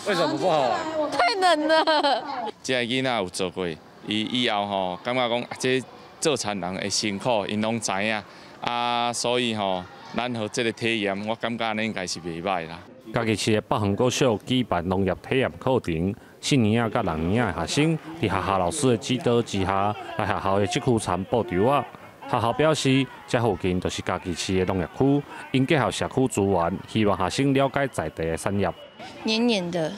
为什么不好玩？太冷了。这个囡仔有做过，以后吼，感觉讲这做田人的辛苦，因拢知影啊，所以吼，咱和这个体验，我感觉应该是袂歹啦。嘉义市的北横国小举办农业体验课程，4年啊甲6年啊的学生，伫学校老师的指导之下，来学校的这区田捕稻仔。学校表示，这附近就是嘉义市的农业区，因结合社区资源，希望学生了解在地的产业。黏黏的。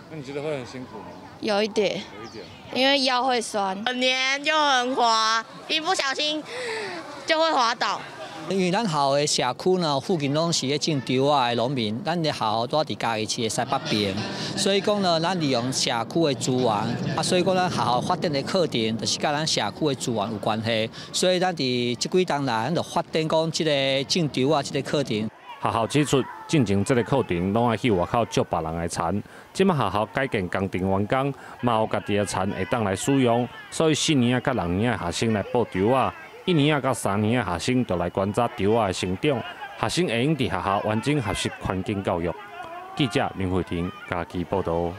那你觉得会很辛苦吗？有一点。有一点。因为腰会酸，很黏又很滑，一不小心就会滑倒。因为咱校的社区呢，附近拢是咧种稻仔的农民，咱的校都伫嘉义市的西北边，所以讲呢，咱利用社区的资源，所以讲咱学校发展的课程，就是甲咱社区的资源有关系，所以咱伫这几当来，咱就发展讲这个种稻仔这个课程。学校指出，进前这个课程拢爱去外口借别人的田，即马学校改建工程完工，嘛有家己的田会当来使用，所以4年啊甲6年的学生来捕稻仔。1年啊到3年的学生就来观察稻仔的成长，学生会用伫学校完整学习环境教育。记者林慧婷嘉义报道。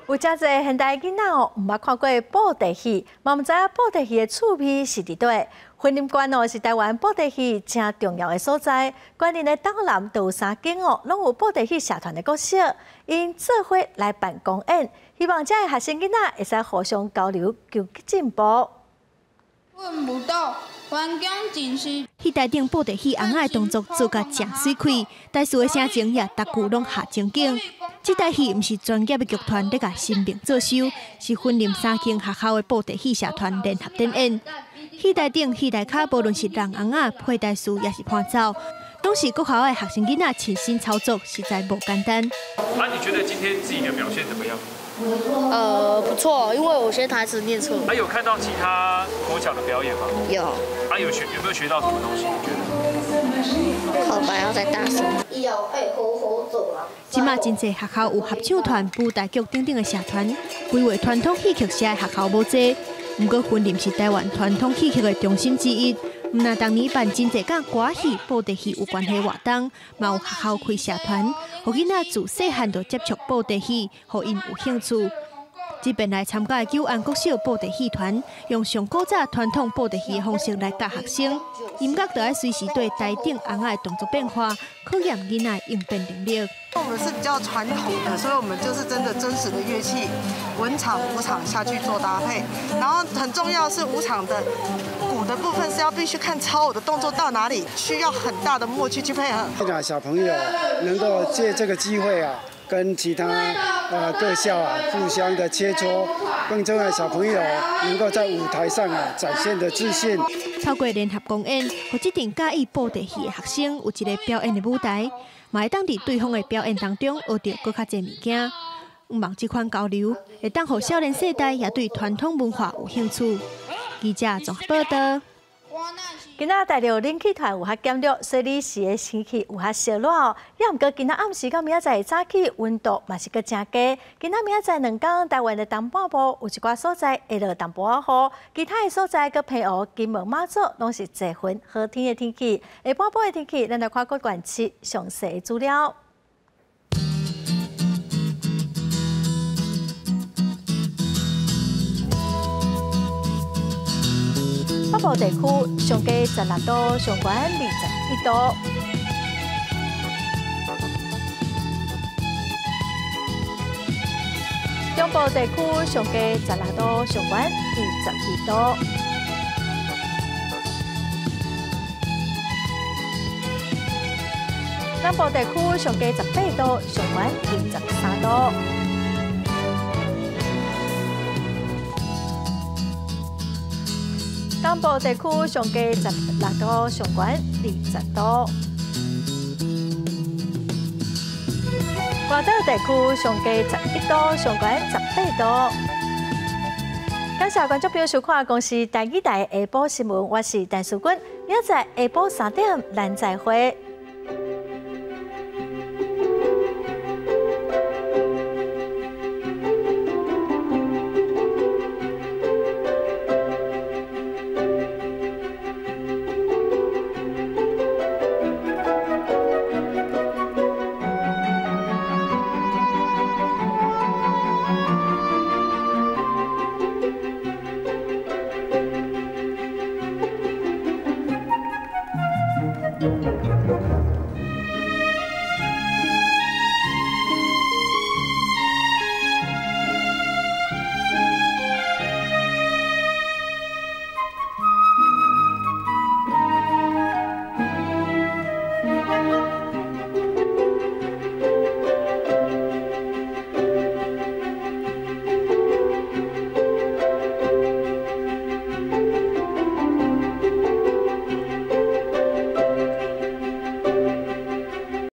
有真侪现代囡仔哦，毋捌看过布袋戏，嘛毋知影布袋戏的趣味是伫倒。婚姻馆哦是台湾布袋戏真重要的所在，馆内的导览都有3间哦，拢有布袋戏社团的角色，因做伙来办公演，希望这些学生囡仔会使互相交流，求进步。阮舞蹈环境真是。戏台顶布袋戏翁仔的动作做甲真水开，台词的声情也逐句拢下正经。这台戏毋是专业的剧团咧甲新兵做秀，是婚林3间学校的布袋戏社团联合展演。戏台顶、戏台骹，无论是人翁仔、配台词，也是伴奏，拢是各校的学生囡仔亲身操作，实在无简单。你觉得今天自己的表现怎么样？不错，因为我学台词念错。还有看到其他国小的表演吗？有。有没有学到什么东西？你觉得？口白要再大声。以后爱好好做啊。即马真侪学校有合唱团、舞台剧等等的社团，规划传统戏剧社的学校无济。不过婚林是台湾传统戏剧的中心之一。那当年办真侪甲歌戏、布袋戏有关系活动，嘛有学校开社团，互囡仔自细汉就接触布袋戏，互因有兴趣。这边来参加的九安国小布袋戏团，用上古早传统布袋戏的方式来教学生，音乐就要随时对台顶翁仔的动作变化，考验囡仔应变能力。我们是比较传统的，所以我们就是真的真实的乐器，文场、武场下去做搭配。然后很重要是武场的鼓的部分是要必须看超我的动作到哪里，需要很大的默契去配合。让小朋友能够借这个机会啊，跟其他各校互相的切磋，更重要小朋友能够在舞台上展现的自信。透过联合公演，让这阵介意布袋戏的学生有一个表演的舞台，嘛会当伫对方的表演当中学到更较侪物件。希望这款交流会当让少年世代也对传统文化有兴趣。记者综合报道。今仔大陆冷气团有较减弱，所以你时的天气有较烧热哦。也毋过今仔暗时到明仔载早起温度嘛是阁真低。今仔明仔载2天台湾的东半部有一寡所在会落淡薄仔雨，其他的所在阁平湖、金门、马祖拢是侪云好天的天气。下半部的天气，咱来看各县市详细的资料。北部地区上低16度，上悬21度。中部地区上低16度，上悬22度。南部地区上低18度，上悬23度。东部地区上低16度，上悬20度。外岛地区上低11度，上悬18度。感谢观众朋友收看公视台语台下晡新闻，我是陈淑君，明仔载下晡3点咱再会。